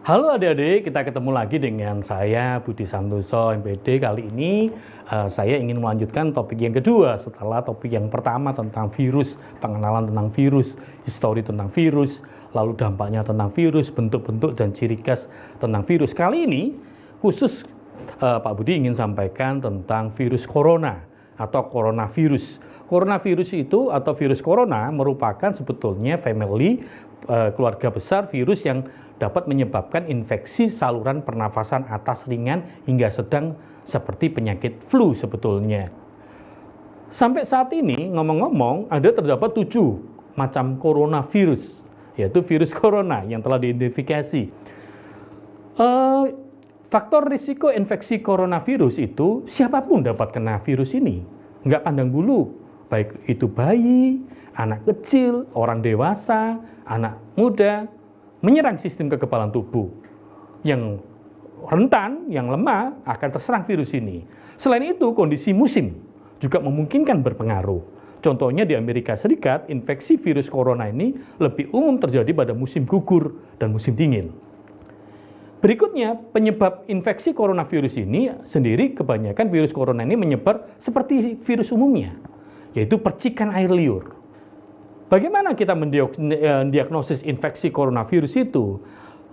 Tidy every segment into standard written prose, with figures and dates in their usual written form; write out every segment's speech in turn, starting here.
Halo adik-adik, kita ketemu lagi dengan saya Budi Santoso MPD. Kali ini saya ingin melanjutkan topik yang kedua setelah topik yang pertama tentang virus, pengenalan tentang virus, histori tentang virus, lalu dampaknya tentang virus, bentuk-bentuk dan ciri khas tentang virus. Kali ini khusus Pak Budi ingin sampaikan tentang virus corona atau coronavirus. Coronavirus itu atau virus corona merupakan sebetulnya family keluarga besar virus yang dapat menyebabkan infeksi saluran pernafasan atas ringan hingga sedang seperti penyakit flu sebetulnya. Sampai saat ini ngomong-ngomong ada terdapat 7 macam coronavirus, yaitu virus corona yang telah diidentifikasi. Faktor risiko infeksi coronavirus itu siapapun dapat kena virus ini, nggak pandang bulu, baik itu bayi, anak kecil, orang dewasa, anak muda, menyerang sistem kekebalan tubuh. Yang rentan, yang lemah akan terserang virus ini. Selain itu, kondisi musim juga memungkinkan berpengaruh. Contohnya di Amerika Serikat, infeksi virus corona ini lebih umum terjadi pada musim gugur dan musim dingin. Berikutnya, penyebab infeksi coronavirus ini sendiri kebanyakan virus corona ini menyebar seperti virus umumnya, yaitu percikan air liur. Bagaimana kita mendiagnosis infeksi coronavirus itu?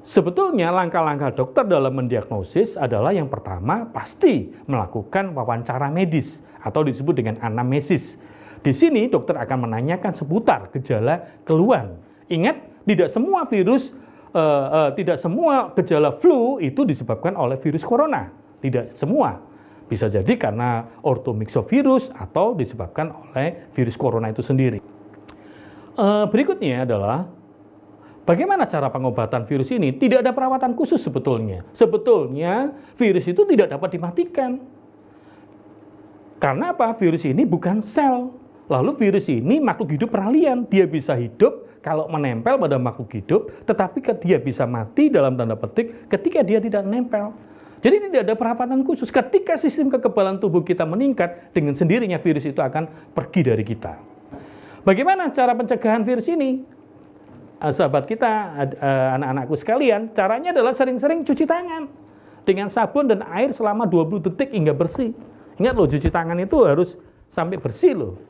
Sebetulnya langkah-langkah dokter dalam mendiagnosis adalah yang pertama pasti melakukan wawancara medis atau disebut dengan anamnesis. Di sini dokter akan menanyakan seputar gejala keluhan. Ingat, tidak semua gejala flu itu disebabkan oleh virus corona. Tidak semua. Bisa jadi karena orthomyxovirus atau disebabkan oleh virus corona itu sendiri. Berikutnya adalah bagaimana cara pengobatan virus ini? Tidak ada perawatan khusus sebetulnya. Sebetulnya virus itu tidak dapat dimatikan. Karena apa? Virus ini bukan sel. Lalu virus ini makhluk hidup peralihan. Dia bisa hidup kalau menempel pada makhluk hidup, tetapi dia bisa mati dalam tanda petik ketika dia tidak menempel. Jadi tidak ada perawatan khusus. Ketika sistem kekebalan tubuh kita meningkat, dengan sendirinya virus itu akan pergi dari kita. Bagaimana cara pencegahan virus ini? Sahabat kita, anak-anakku sekalian, caranya adalah sering-sering cuci tangan dengan sabun dan air selama 20 detik hingga bersih. Ingat loh, cuci tangan itu harus sampai bersih loh.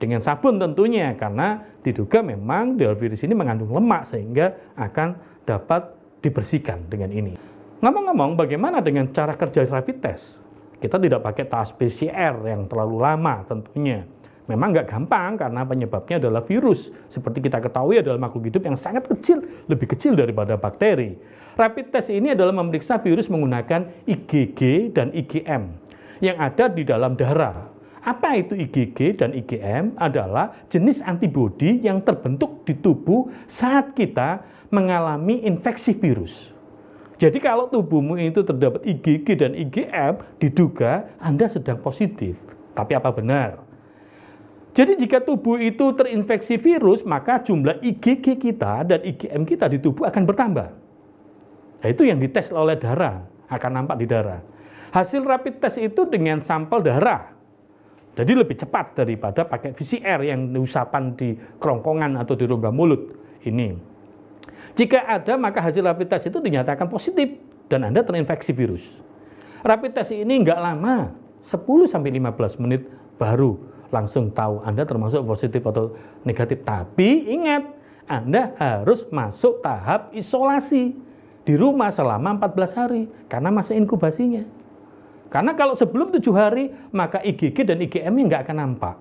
Dengan sabun tentunya, karena diduga memang virus ini mengandung lemak sehingga akan dapat dibersihkan dengan ini. Ngomong-ngomong, bagaimana dengan cara kerja rapid test? Kita tidak pakai tes PCR yang terlalu lama tentunya. Memang nggak gampang karena penyebabnya adalah virus. Seperti kita ketahui adalah makhluk hidup yang sangat kecil, lebih kecil daripada bakteri. Rapid test ini adalah memeriksa virus menggunakan IgG dan IgM yang ada di dalam darah. Apa itu IgG dan IgM? Adalah jenis antibodi yang terbentuk di tubuh saat kita mengalami infeksi virus. Jadi kalau tubuhmu itu terdapat IgG dan IgM, diduga Anda sedang positif. Tapi apa benar? Jadi jika tubuh itu terinfeksi virus, maka jumlah IgG kita dan IgM kita di tubuh akan bertambah. Nah, itu yang dites oleh darah, akan nampak di darah. Hasil rapid test itu dengan sampel darah. Jadi lebih cepat daripada pakai PCR yang diusapan di kerongkongan atau di rongga mulut ini. Jika ada, maka hasil rapid test itu dinyatakan positif dan Anda terinfeksi virus. Rapid test ini nggak lama, 10-15 menit baru langsung tahu Anda termasuk positif atau negatif. Tapi ingat, Anda harus masuk tahap isolasi di rumah selama 14 hari karena masa inkubasinya. Karena kalau sebelum 7 hari, maka IgG dan IgM-nya nggak akan nampak.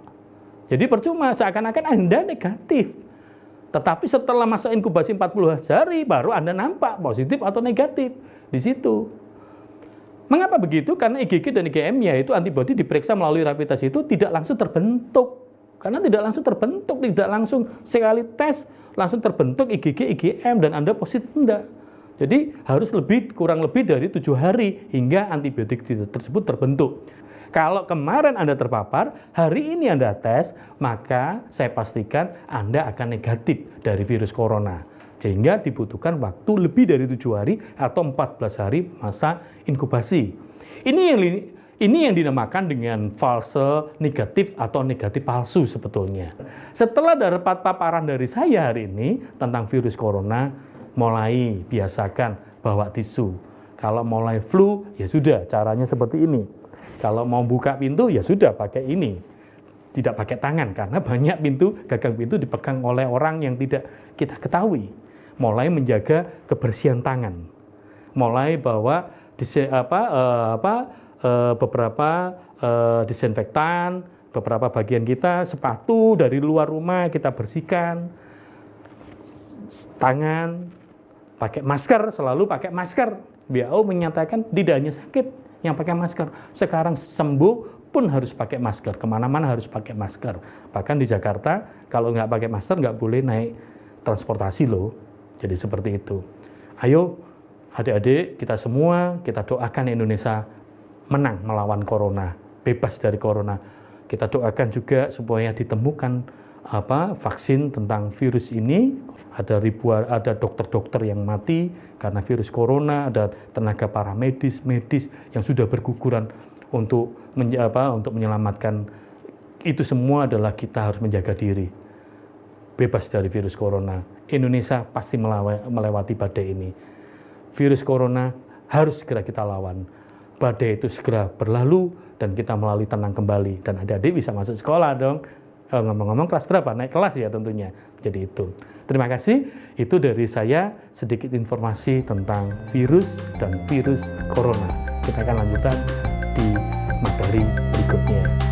Jadi percuma, seakan-akan Anda negatif. Tetapi setelah masa inkubasi 40 hari, baru Anda nampak positif atau negatif di situ. Mengapa begitu? Karena IgG dan IgM yaitu antibodi diperiksa melalui rapid test itu tidak langsung terbentuk. Karena tidak langsung terbentuk, tidak langsung sekali tes langsung terbentuk IgG, IgM dan Anda positif enggak. Jadi harus kurang lebih dari 7 hari hingga antibiotik tersebut terbentuk. Kalau kemarin Anda terpapar, hari ini Anda tes, maka saya pastikan Anda akan negatif dari virus corona. Sehingga dibutuhkan waktu lebih dari 7 hari atau 14 hari masa inkubasi. Ini yang dinamakan dengan false negatif atau negatif palsu sebetulnya. Setelah dapat paparan dari saya hari ini tentang virus corona, mulai biasakan bawa tisu. Kalau mulai flu, ya sudah, caranya seperti ini. Kalau mau buka pintu, ya sudah, pakai ini. Tidak pakai tangan, karena banyak pintu, gagang pintu dipegang oleh orang yang tidak kita ketahui. Mulai menjaga kebersihan tangan. Mulai bawa beberapa disinfektan, beberapa bagian kita, sepatu dari luar rumah kita bersihkan, tangan, pakai masker, selalu pakai masker. WHO menyatakan tidak hanya sakit yang pakai masker, sekarang sembuh pun harus pakai masker, kemana-mana harus pakai masker. Bahkan di Jakarta, kalau nggak pakai masker nggak boleh naik transportasi loh. Jadi seperti itu. Ayo adik-adik, kita semua, kita doakan Indonesia menang melawan corona, bebas dari corona. Kita doakan juga supaya ditemukan vaksin tentang virus ini. Ada dokter-dokter yang mati karena virus corona, ada tenaga paramedis, medis yang sudah berguguran untuk menyelamatkan. Itu semua adalah kita harus menjaga diri, bebas dari virus corona. Indonesia pasti melewati badai ini. Virus corona harus segera kita lawan. Badai itu segera berlalu dan kita melalui tenang kembali. Dan adik-adik bisa masuk sekolah dong. Ngomong-ngomong kelas berapa? Naik kelas ya tentunya. Jadi itu. Terima kasih. Itu dari saya sedikit informasi tentang virus dan virus corona. Kita akan lanjutkan di materi berikutnya.